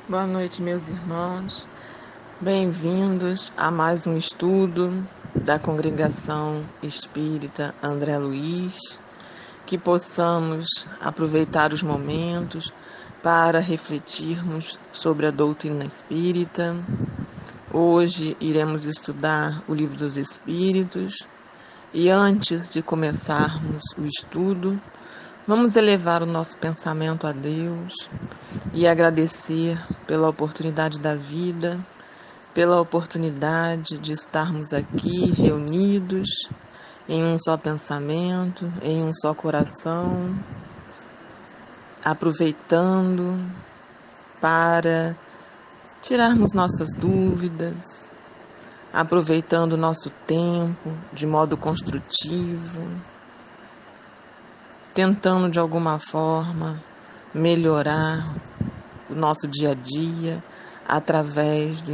Boa noite, meus irmãos. Bem-vindos a mais um estudo da Congregação Espírita André Luiz. Que possamos aproveitar os momentos para refletirmos sobre a doutrina espírita. Hoje iremos estudar o Livro dos Espíritos e antes de começarmos o estudo, vamos elevar o nosso pensamento a Deus e agradecer pela oportunidade da vida, pela oportunidade de estarmos aqui reunidos em um só pensamento, em um só coração, aproveitando para tirarmos nossas dúvidas, aproveitando nosso tempo de modo construtivo, tentando de alguma forma melhorar o nosso dia a dia através do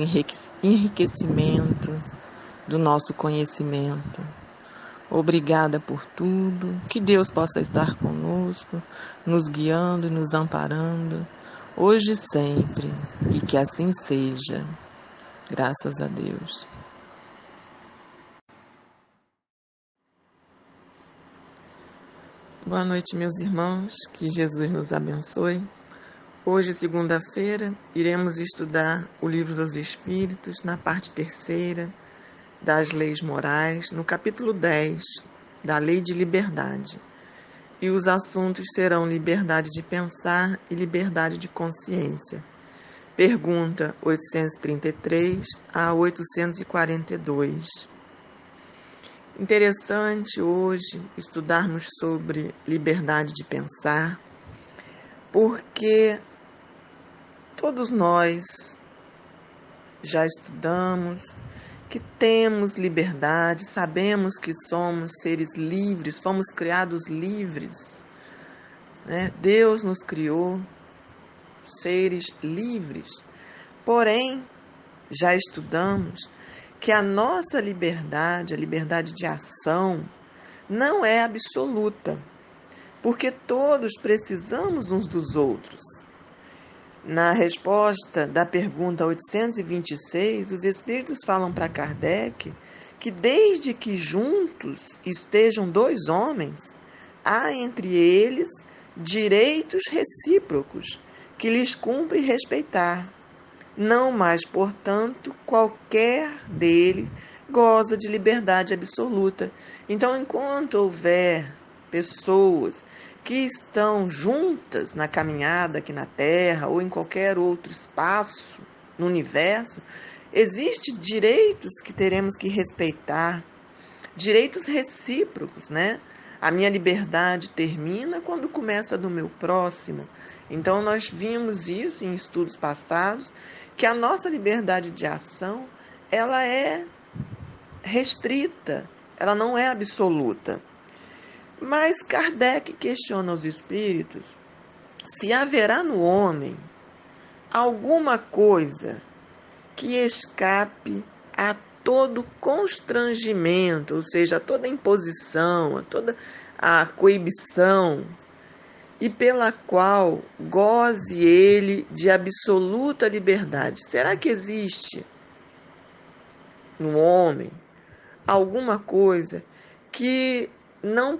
enriquecimento do nosso conhecimento. Obrigada por tudo, que Deus possa estar conosco, nos guiando e nos amparando, hoje e sempre, e que assim seja. Graças a Deus. Boa noite, meus irmãos, que Jesus nos abençoe. Hoje, segunda-feira, iremos estudar o Livro dos Espíritos, na parte terceira das Leis Morais, no capítulo 10, da Lei de Liberdade. E os assuntos serão liberdade de pensar e liberdade de consciência. Pergunta 833 a 842. Interessante hoje estudarmos sobre liberdade de pensar, porque todos nós já estudamos que temos liberdade, sabemos que somos seres livres, fomos criados livres, né? Deus nos criou seres livres, porém, já estudamos que a nossa liberdade, a liberdade de ação, não é absoluta, porque todos precisamos uns dos outros. Na resposta da pergunta 826, os Espíritos falam para Kardec que desde que juntos estejam dois homens, há entre eles direitos recíprocos que lhes cumpre respeitar. Não mais, portanto, qualquer dele goza de liberdade absoluta. Então, enquanto houver pessoas que estão juntas na caminhada aqui na Terra ou em qualquer outro espaço no universo, existem direitos que teremos que respeitar, direitos recíprocos, né? A minha liberdade termina quando começa a do meu próximo. Então, nós vimos isso em estudos passados, que a nossa liberdade de ação, ela é restrita, ela não é absoluta. Mas Kardec questiona os espíritos se haverá no homem alguma coisa que escape a todo constrangimento, ou seja, a toda imposição, a toda a coibição, e pela qual goze ele de absoluta liberdade. Será que existe no homem alguma coisa que não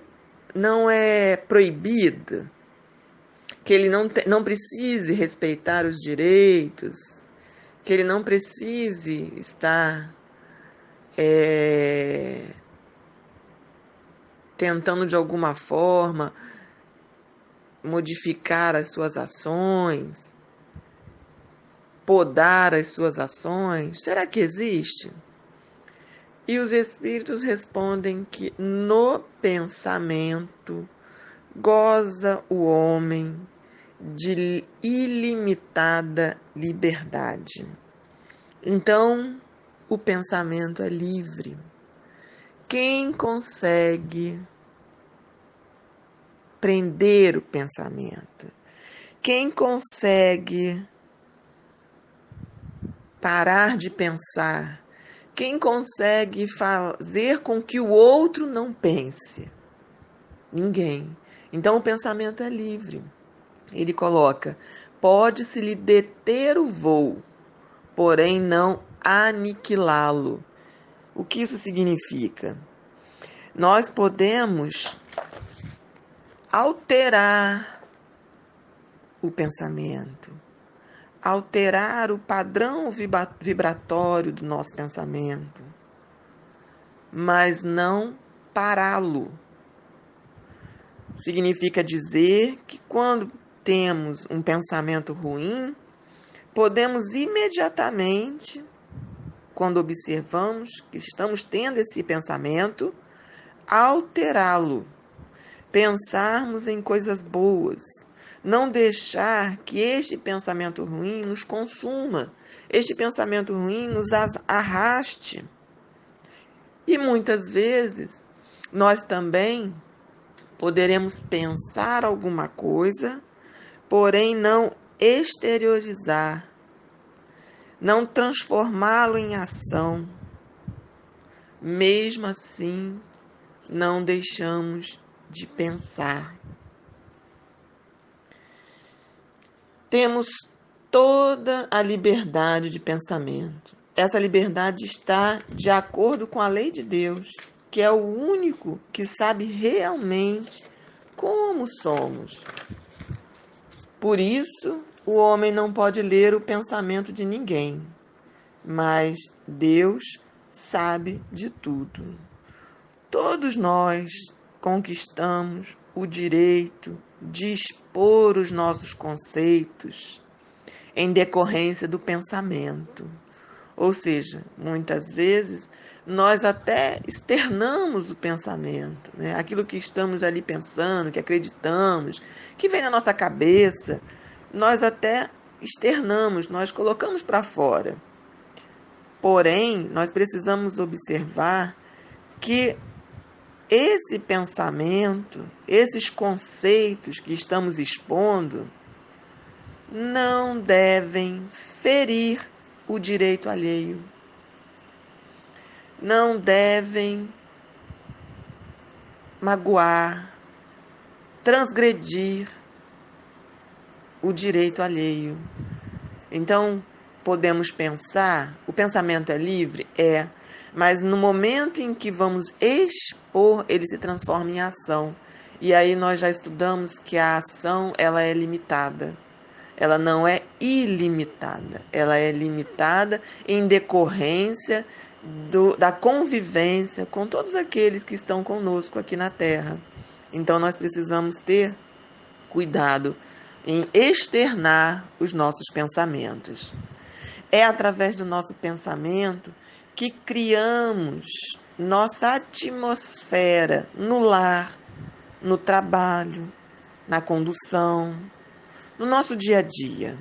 é proibida, que ele não precise respeitar os direitos, que ele não precise estar tentando de alguma forma modificar as suas ações, podar as suas ações? Será que existe? E os espíritos respondem que no pensamento goza o homem de ilimitada liberdade. Então, o pensamento é livre. Quem consegue prender o pensamento? Quem consegue parar de pensar? Quem consegue fazer com que o outro não pense? Ninguém. Então, o pensamento é livre. Ele coloca: pode-se lhe deter o voo, porém não aniquilá-lo. O que isso significa? Nós podemos alterar o pensamento, alterar o padrão vibratório do nosso pensamento, mas não pará-lo. Significa dizer que quando temos um pensamento ruim, podemos imediatamente, quando observamos que estamos tendo esse pensamento, alterá-lo, pensarmos em coisas boas, não deixar que este pensamento ruim nos consuma, este pensamento ruim nos arraste. E muitas vezes nós também poderemos pensar alguma coisa, porém não exteriorizar, não transformá-lo em ação. Mesmo assim, não deixamos de pensar. Temos toda a liberdade de pensamento. Essa liberdade está de acordo com a lei de Deus, que é o único que sabe realmente como somos. Por isso, o homem não pode ler o pensamento de ninguém, mas Deus sabe de tudo. Todos nós conquistamos o direito de expor os nossos conceitos em decorrência do pensamento. Ou seja, muitas vezes nós até externamos o pensamento, né? Aquilo que estamos ali pensando, que acreditamos, que vem na nossa cabeça, nós até externamos, nós colocamos para fora. Porém, nós precisamos observar que esse pensamento, esses conceitos que estamos expondo, não devem ferir o direito alheio, não devem magoar, transgredir o direito alheio. Então, podemos pensar, o pensamento é livre? É, mas no momento em que vamos expor, ele se transforma em ação. E aí nós já estudamos que a ação, ela é limitada. Ela não é ilimitada, ela é limitada em decorrência da convivência com todos aqueles que estão conosco aqui na Terra. Então nós precisamos ter cuidado em externar os nossos pensamentos. É através do nosso pensamento que criamos nossa atmosfera no lar, no trabalho, na condução, no nosso dia a dia.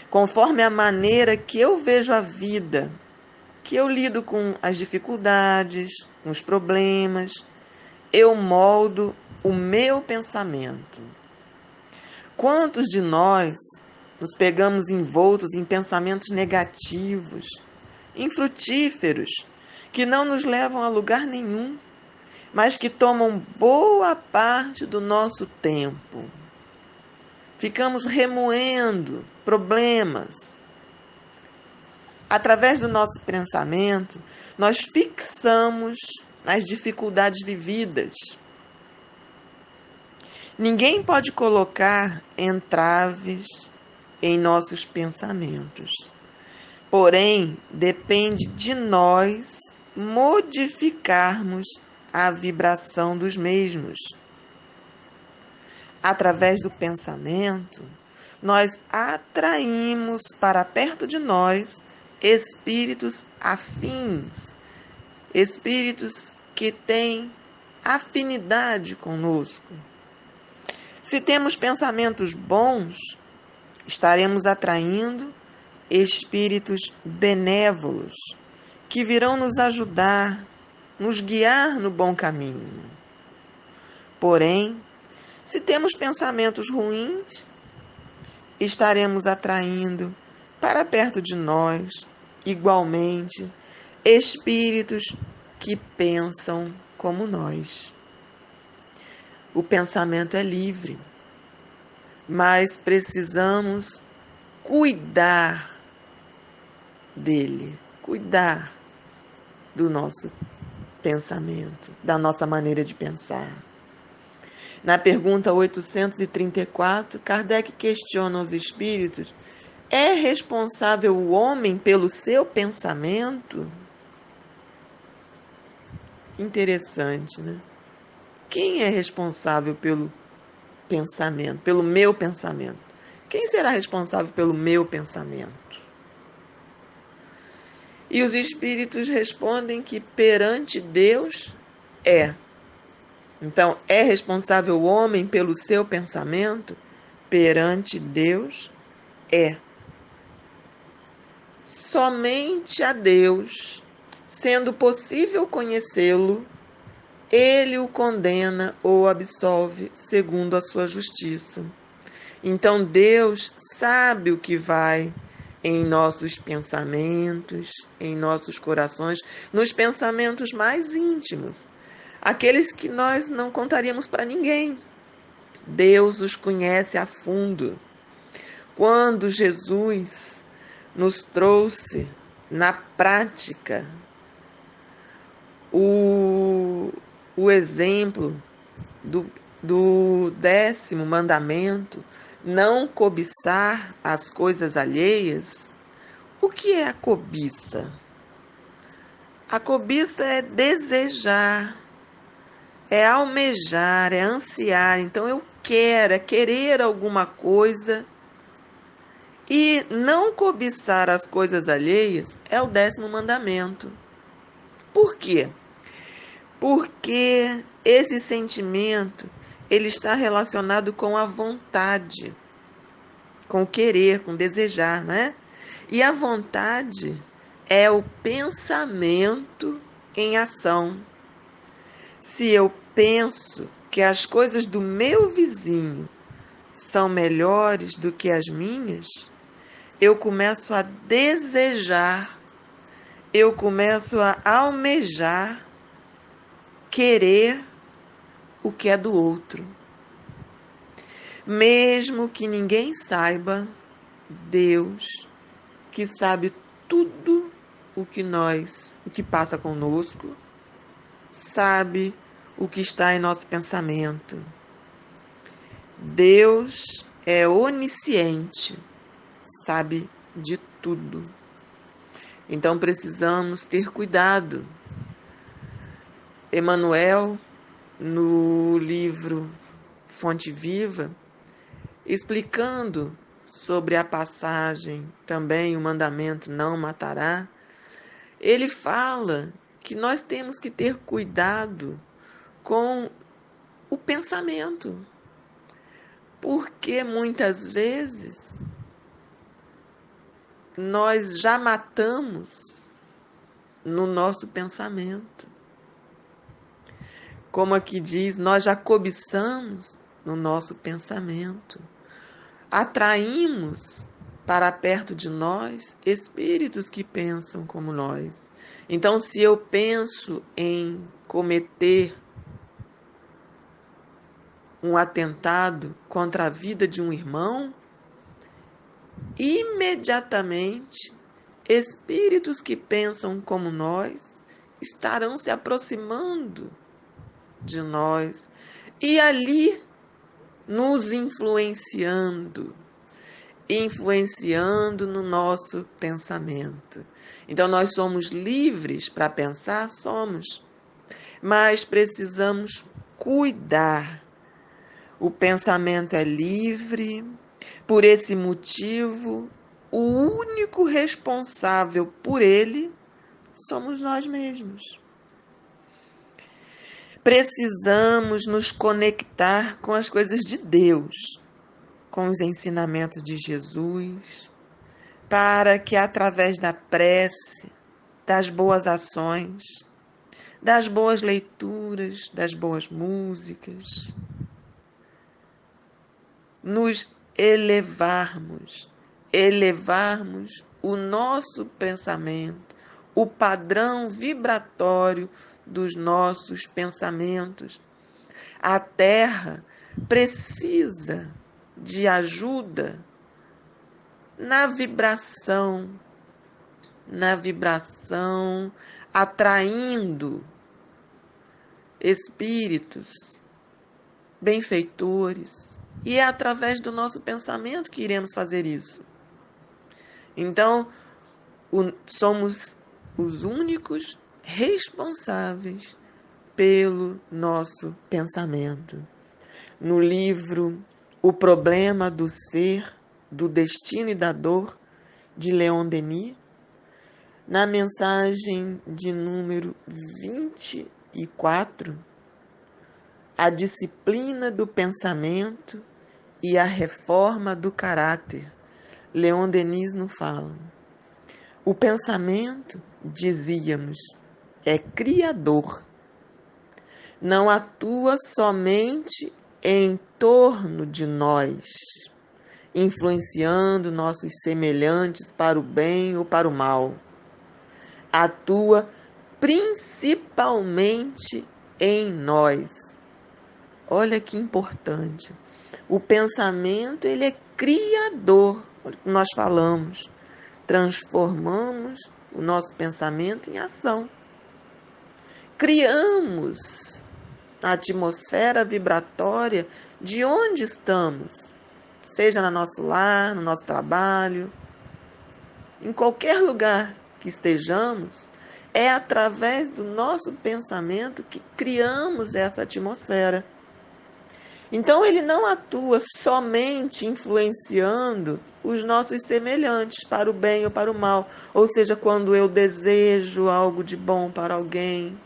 Conforme a maneira que eu vejo a vida, que eu lido com as dificuldades, com os problemas, eu moldo o meu pensamento. Quantos de nós nos pegamos envoltos em pensamentos negativos, infrutíferos, que não nos levam a lugar nenhum, mas que tomam boa parte do nosso tempo? Ficamos remoendo problemas. Através do nosso pensamento, nós fixamos as dificuldades vividas. Ninguém pode colocar entraves em nossos pensamentos. Porém, depende de nós modificarmos a vibração dos mesmos. Através do pensamento, nós atraímos para perto de nós espíritos afins, espíritos que têm afinidade conosco. Se temos pensamentos bons, estaremos atraindo espíritos benévolos que virão nos ajudar, nos guiar no bom caminho. Porém, se temos pensamentos ruins, estaremos atraindo para perto de nós, igualmente, espíritos que pensam como nós. O pensamento é livre. mas precisamos cuidar dele, cuidar do nosso pensamento, da nossa maneira de pensar. Na pergunta 834, Kardec questiona os espíritos: é responsável o homem pelo seu pensamento? Interessante, né? Quem é responsável pelo pensamento, pelo meu pensamento? Quem será responsável pelo meu pensamento? E os espíritos respondem que perante Deus é. Então, é responsável o homem pelo seu pensamento? Perante Deus é. Somente a Deus, sendo possível conhecê-lo, ele o condena ou absolve segundo a sua justiça. Então Deus sabe o que vai em nossos pensamentos, em nossos corações, nos pensamentos mais íntimos, aqueles que nós não contaríamos para ninguém. Deus os conhece a fundo. Quando Jesus nos trouxe na prática o exemplo do 10º mandamento, não cobiçar as coisas alheias. O que é a cobiça? A cobiça é desejar, é almejar, é ansiar. Então eu quero, é querer alguma coisa. E não cobiçar as coisas alheias é o 10º mandamento. Por quê? Porque esse sentimento, ele está relacionado com a vontade, com o querer, com o desejar, né? E a vontade é o pensamento em ação. Se eu penso que as coisas do meu vizinho são melhores do que as minhas, eu começo a desejar, eu começo a almejar, querer o que é do outro. Mesmo que ninguém saiba, Deus, que sabe tudo o que passa conosco, sabe o que está em nosso pensamento. Deus é onisciente, sabe de tudo. Então precisamos ter cuidado. Emmanuel, no livro Fonte Viva, explicando sobre a passagem, também o mandamento não matará, ele fala que nós temos que ter cuidado com o pensamento, porque muitas vezes nós já matamos no nosso pensamento. Como aqui diz, nós já cobiçamos no nosso pensamento. Atraímos para perto de nós espíritos que pensam como nós. Então, se eu penso em cometer um atentado contra a vida de um irmão, imediatamente espíritos que pensam como nós estarão se aproximando de nós e ali nos influenciando no nosso pensamento. Então nós somos livres para pensar, somos, mas precisamos cuidar. O pensamento é livre, por esse motivo, o único responsável por ele somos nós mesmos. Precisamos nos conectar com as coisas de Deus, com os ensinamentos de Jesus, para que através da prece, das boas ações, das boas leituras, das boas músicas, nos elevarmos o nosso pensamento, o padrão vibratório dos nossos pensamentos. A Terra precisa de ajuda na vibração, atraindo espíritos benfeitores. E é através do nosso pensamento que iremos fazer isso. Então, somos os únicos responsáveis pelo nosso pensamento. No livro O Problema do Ser, do Destino e da Dor, de Leon Denis, na mensagem de número 24, a disciplina do pensamento e a reforma do caráter, Leon Denis nos fala. O pensamento, dizíamos, é criador. Não atua somente em torno de nós, influenciando nossos semelhantes para o bem ou para o mal. Atua principalmente em nós. Olha que importante. O pensamento, ele é criador. Nós falamos, transformamos o nosso pensamento em ação. Criamos a atmosfera vibratória de onde estamos, seja no nosso lar, no nosso trabalho, em qualquer lugar que estejamos, é através do nosso pensamento que criamos essa atmosfera. Então, ele não atua somente influenciando os nossos semelhantes para o bem ou para o mal. Ou seja, quando eu desejo algo de bom para alguém,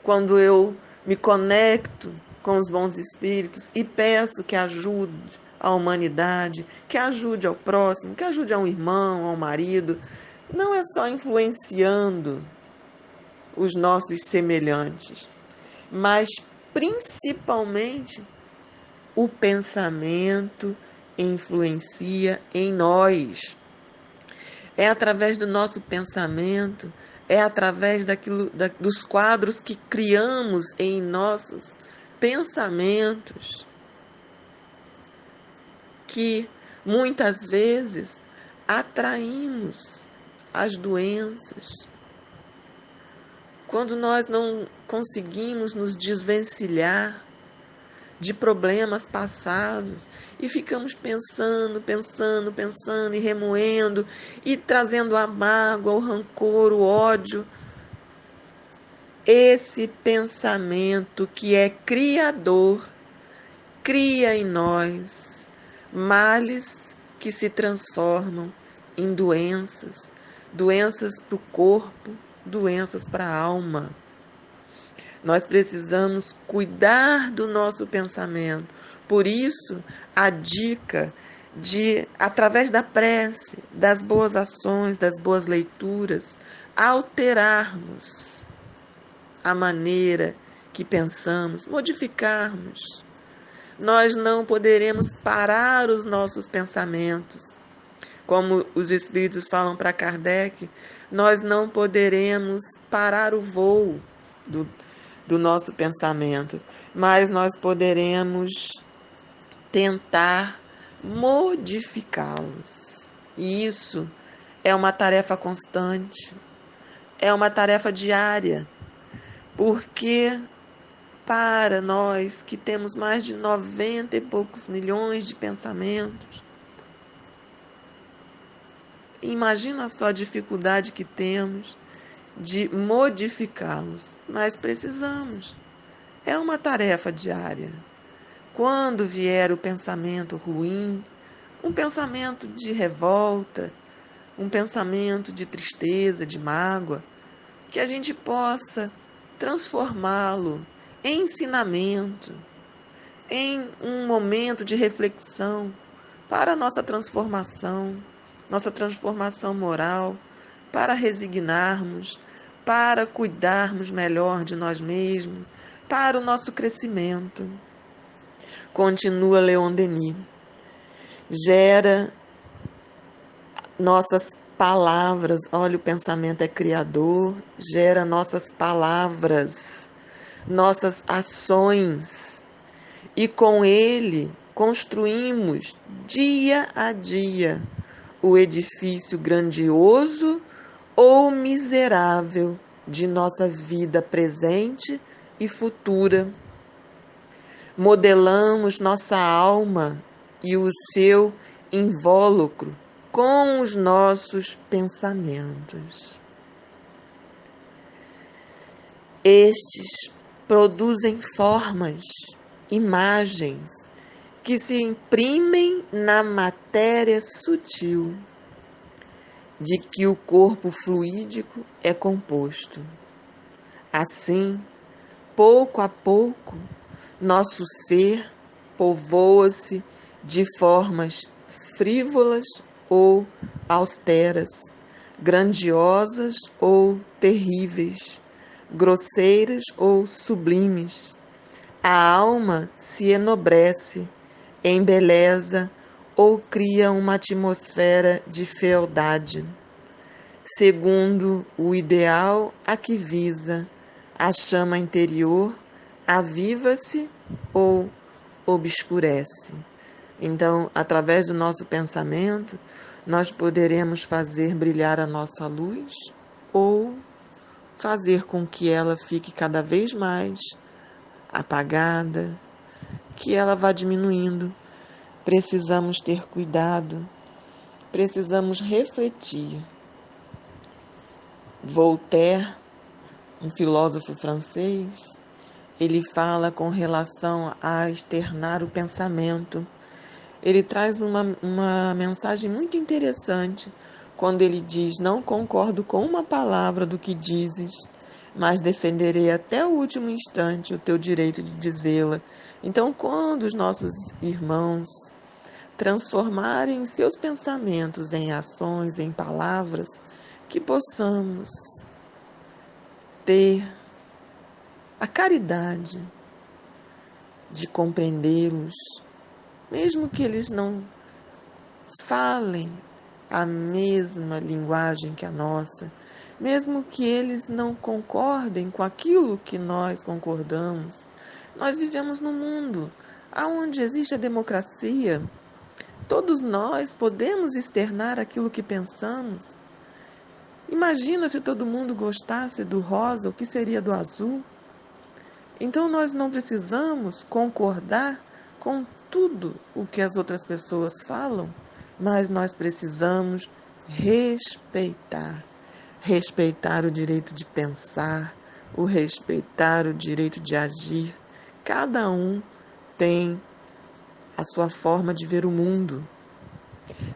quando eu me conecto com os bons espíritos e peço que ajude a humanidade, que ajude ao próximo, que ajude a um irmão, ao marido, não é só influenciando os nossos semelhantes, mas principalmente o pensamento influencia em nós. É através do nosso pensamento, é através dos quadros que criamos em nossos pensamentos, que muitas vezes atraímos as doenças. Quando nós não conseguimos nos desvencilhar de problemas passados e ficamos pensando e remoendo e trazendo a mágoa, o rancor, o ódio, esse pensamento que é criador cria em nós males que se transformam em doenças para o corpo, doenças para a alma. Nós precisamos cuidar do nosso pensamento. Por isso, a dica de, através da prece, das boas ações, das boas leituras, alterarmos a maneira que pensamos, modificarmos. Nós não poderemos parar os nossos pensamentos. Como os espíritos falam para Kardec, nós não poderemos parar o voo do nosso pensamento, mas nós poderemos tentar modificá-los. E isso é uma tarefa constante, é uma tarefa diária, porque para nós que temos mais de 90 e poucos milhões de pensamentos, imagina só a dificuldade que temos de modificá-los, mas precisamos. É uma tarefa diária. Quando vier o pensamento ruim, um pensamento de revolta, um pensamento de tristeza, de mágoa, que a gente possa transformá-lo em ensinamento, em um momento de reflexão para a nossa transformação moral, para resignarmos, para cuidarmos melhor de nós mesmos, para o nosso crescimento. Continua Leon Denis. Gera nossas palavras, olha, o pensamento é criador, gera nossas palavras, nossas ações, e com ele construímos dia a dia o edifício grandioso ou miserável de nossa vida presente e futura. Modelamos nossa alma e o seu invólucro com os nossos pensamentos. Estes produzem formas, imagens, que se imprimem na matéria sutil, de que o corpo fluídico é composto. Assim, pouco a pouco, nosso ser povoa-se de formas frívolas ou austeras, grandiosas ou terríveis, grosseiras ou sublimes. A alma se enobrece, embeleza ou cria uma atmosfera de fealdade, segundo o ideal a que visa. A chama interior aviva-se ou obscurece. Então, através do nosso pensamento, nós poderemos fazer brilhar a nossa luz ou fazer com que ela fique cada vez mais apagada, que ela vá diminuindo. Precisamos ter cuidado, precisamos refletir. Voltaire, um filósofo francês, ele fala com relação a externar o pensamento. Ele traz uma mensagem muito interessante quando ele diz: não concordo com uma palavra do que dizes, mas defenderei até o último instante o teu direito de dizê-la. Então, quando os nossos irmãos transformarem os seus pensamentos em ações, em palavras, que possamos ter a caridade de compreendê-los, mesmo que eles não falem a mesma linguagem que a nossa, mesmo que eles não concordem com aquilo que nós concordamos. Nós vivemos num mundo onde existe a democracia. Todos nós podemos externar aquilo que pensamos. Imagina se todo mundo gostasse do rosa, o que seria do azul? Então nós não precisamos concordar com tudo o que as outras pessoas falam, mas nós precisamos respeitar. Respeitar o direito de pensar, o respeitar o direito de agir. Cada um tem a sua forma de ver o mundo.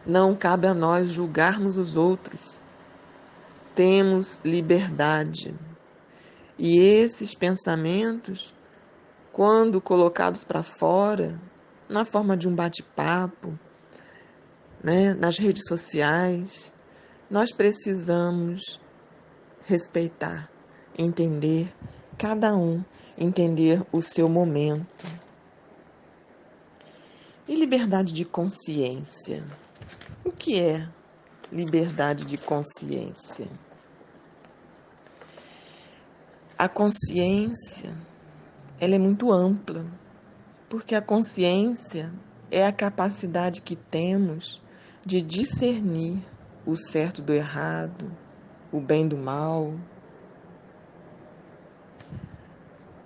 Não cabe a nós julgarmos os outros. Temos liberdade. E esses pensamentos, quando colocados para fora, na forma de um bate-papo, nas redes sociais, nós precisamos respeitar, entender cada um, entender o seu momento. E liberdade de consciência? O que é liberdade de consciência? A consciência, ela é muito ampla, porque a consciência é a capacidade que temos de discernir o certo do errado, o bem do mal.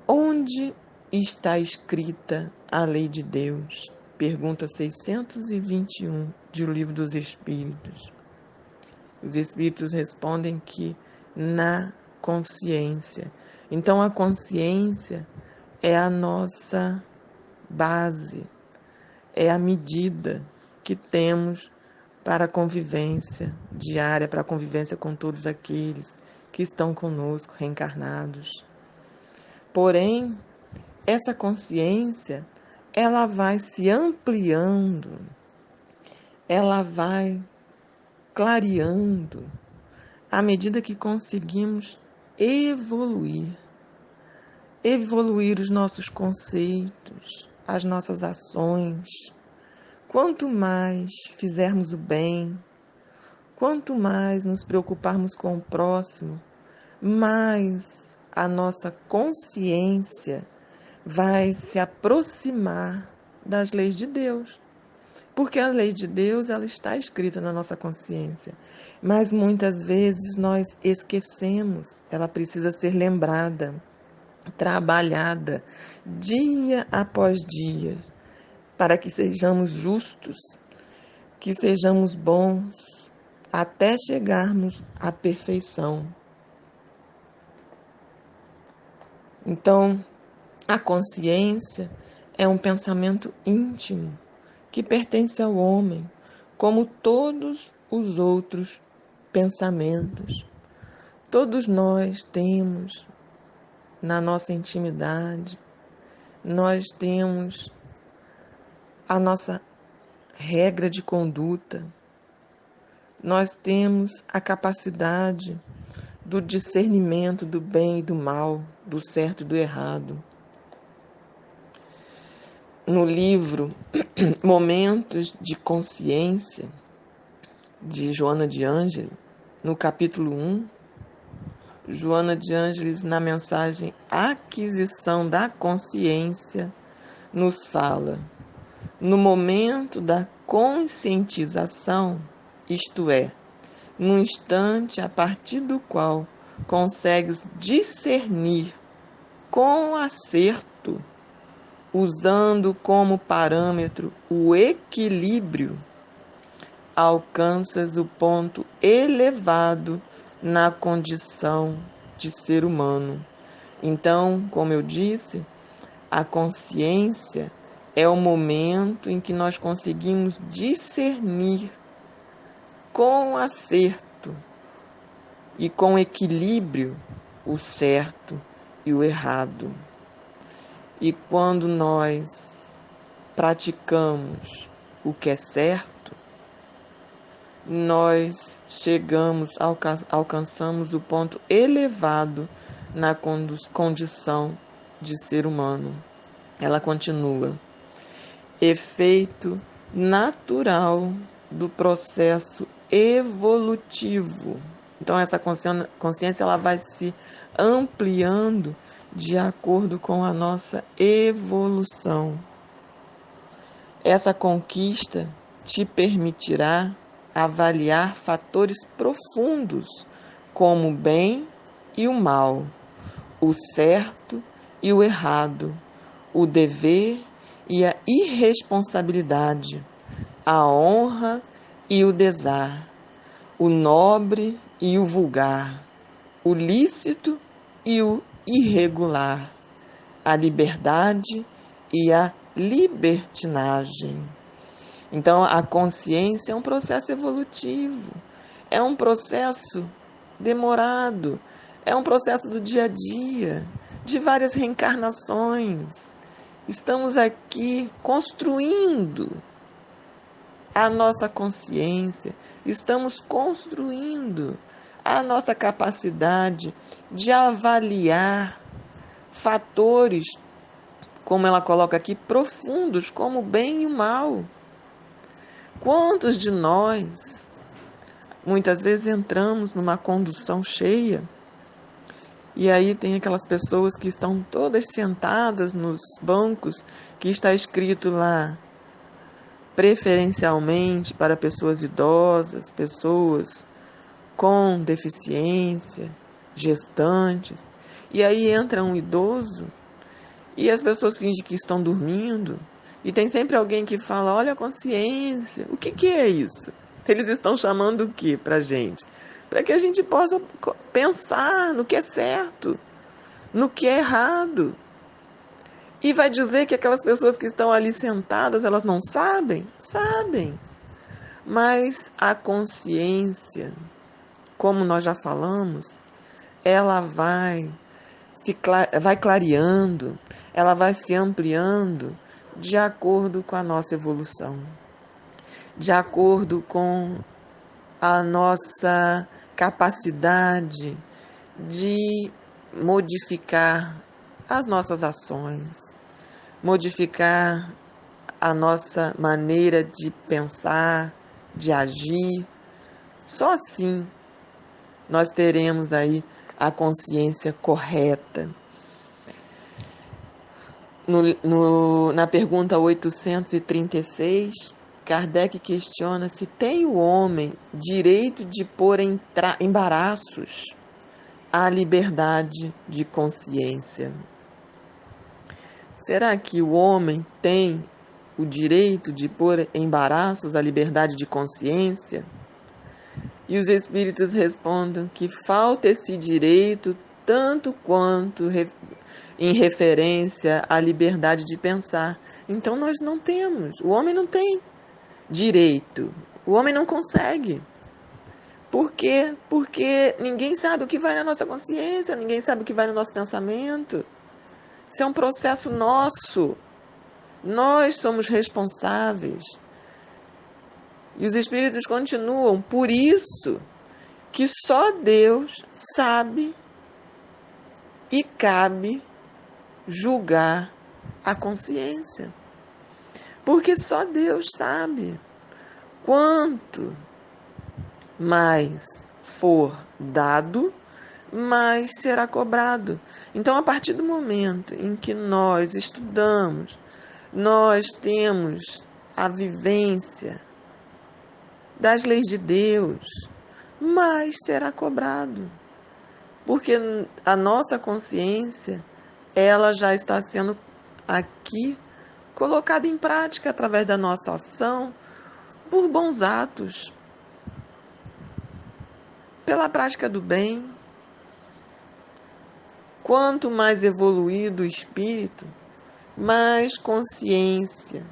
Onde está escrita a lei de Deus? Pergunta 621 de O Livro dos Espíritos. Os Espíritos respondem que na consciência. Então, a consciência é a nossa base, é a medida que temos para a convivência diária, para a convivência com todos aqueles que estão conosco, reencarnados. Porém, essa consciência, ela vai se ampliando, ela vai clareando à medida que conseguimos evoluir os nossos conceitos, as nossas ações. Quanto mais fizermos o bem, quanto mais nos preocuparmos com o próximo, mais a nossa consciência vai se aproximar das leis de Deus. Porque a lei de Deus, ela está escrita na nossa consciência. Mas muitas vezes nós esquecemos. Ela precisa ser lembrada, trabalhada, dia após dia, para que sejamos justos, que sejamos bons, até chegarmos à perfeição. Então, a consciência é um pensamento íntimo que pertence ao homem, como todos os outros pensamentos. Todos nós temos na nossa intimidade, nós temos a nossa regra de conduta, nós temos a capacidade do discernimento do bem e do mal, do certo e do errado. No livro Momentos de Consciência, de Joana de Ângeles, no capítulo 1, Joana de Ângeles, na mensagem Aquisição da Consciência, nos fala: no momento da conscientização, isto é, no instante a partir do qual consegues discernir com acerto, usando como parâmetro o equilíbrio, alcanças o ponto elevado na condição de ser humano. Então, como eu disse, a consciência é o momento em que nós conseguimos discernir com acerto e com equilíbrio o certo e o errado. E quando nós praticamos o que é certo, nós alcançamos o ponto elevado na condição de ser humano. Ela continua: efeito natural do processo evolutivo. Então essa consciência ela vai se ampliando de acordo com a nossa evolução. Essa conquista te permitirá avaliar fatores profundos como o bem e o mal, o certo e o errado, o dever e a irresponsabilidade, a honra e o desar, o nobre e o vulgar, o lícito e o irregular, a liberdade e a libertinagem. Então, a consciência é um processo evolutivo, é um processo demorado, é um processo do dia a dia, de várias reencarnações. Estamos aqui construindo a nossa consciência, estamos construindo a nossa capacidade de avaliar fatores, como ela coloca aqui, profundos, como o bem e o mal. Quantos de nós, muitas vezes, entramos numa condução cheia e aí tem aquelas pessoas que estão todas sentadas nos bancos que está escrito lá, preferencialmente para pessoas idosas, pessoas com deficiência, gestantes. E aí entra um idoso e as pessoas fingem que estão dormindo. E tem sempre alguém que fala, olha a consciência. O que é isso? Eles estão chamando o que para a gente? Para que a gente possa pensar no que é certo, no que é errado. E vai dizer que aquelas pessoas que estão ali sentadas, elas não sabem? Sabem. Mas a consciência, como nós já falamos, ela vai clareando, ela vai se ampliando de acordo com a nossa evolução, de acordo com a nossa capacidade de modificar as nossas ações, modificar a nossa maneira de pensar, de agir. Só assim nós teremos aí a consciência correta. Na pergunta 836, Kardec questiona se tem o homem direito de pôr embaraços à liberdade de consciência. Será que o homem tem o direito de pôr embaraços à liberdade de consciência? E os espíritos respondem que falta esse direito tanto quanto em referência à liberdade de pensar. Então nós não temos, o homem não tem direito, o homem não consegue. Por quê? Porque ninguém sabe o que vai na nossa consciência, ninguém sabe o que vai no nosso pensamento. Isso é um processo nosso. Nós somos responsáveis. E os espíritos continuam, por isso que só Deus sabe e cabe julgar a consciência. Porque só Deus sabe. Quanto mais for dado, mais será cobrado. Então, a partir do momento em que nós estudamos, nós temos a vivência das leis de Deus, mais será cobrado. Porque a nossa consciência, ela já está sendo aqui colocada em prática através da nossa ação, por bons atos, pela prática do bem. Quanto mais evoluído o espírito, mais consciência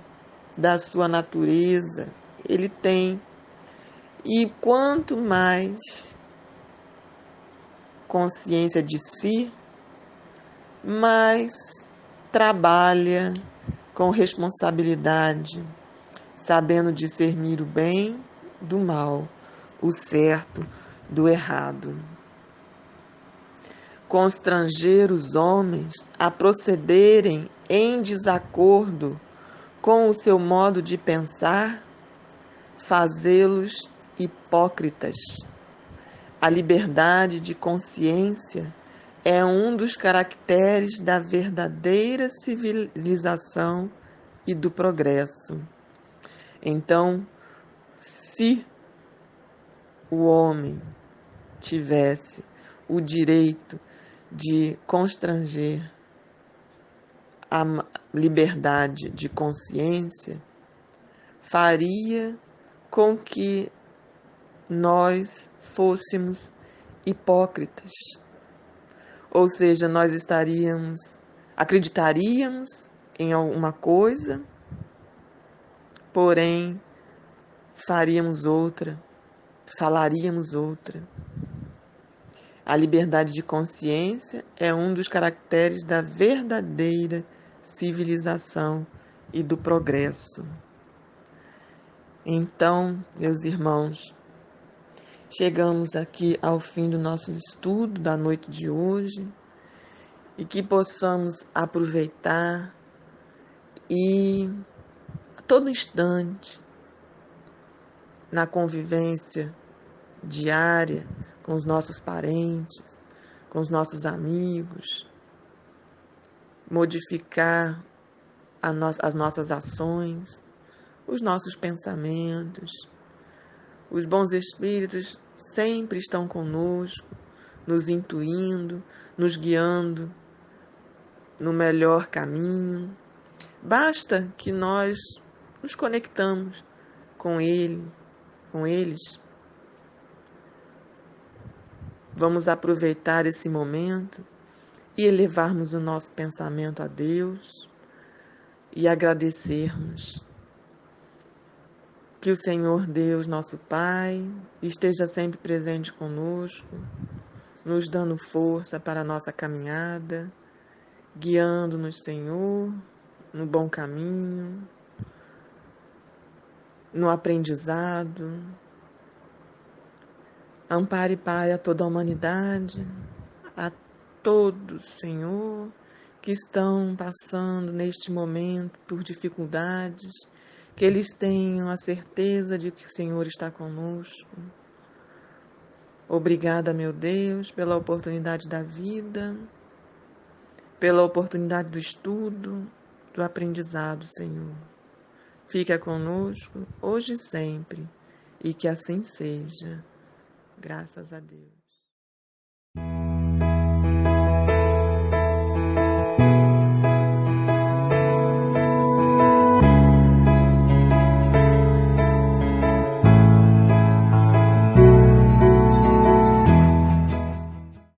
da sua natureza ele tem. E quanto mais consciência de si, mais trabalha com responsabilidade, sabendo discernir o bem do mal, o certo do errado. Constranger os homens a procederem em desacordo com o seu modo de pensar, fazê-los hipócritas. A liberdade de consciência é um dos caracteres da verdadeira civilização e do progresso. Então, se o homem tivesse o direito de constranger a liberdade de consciência, faria com que nós fôssemos hipócritas. Ou seja, nós acreditaríamos em alguma coisa, porém faríamos outra, falaríamos outra. A liberdade de consciência é um dos caracteres da verdadeira civilização e do progresso. Então, meus irmãos, chegamos aqui ao fim do nosso estudo da noite de hoje e que possamos aproveitar e a todo instante, na convivência diária com os nossos parentes, com os nossos amigos, modificar as nossas ações, os nossos pensamentos. Os bons espíritos sempre estão conosco, nos intuindo, nos guiando no melhor caminho. Basta que nós nos conectamos com eles. Vamos aproveitar esse momento e elevarmos o nosso pensamento a Deus e agradecermos. Que o Senhor Deus, nosso Pai, esteja sempre presente conosco, nos dando força para a nossa caminhada, guiando-nos, Senhor, no bom caminho, no aprendizado. Ampare, Pai, a toda a humanidade, a todos, Senhor, que estão passando neste momento por dificuldades, que eles tenham a certeza de que o Senhor está conosco. Obrigada, meu Deus, pela oportunidade da vida, pela oportunidade do estudo, do aprendizado, Senhor. Fica conosco, hoje e sempre, e que assim seja. Graças a Deus.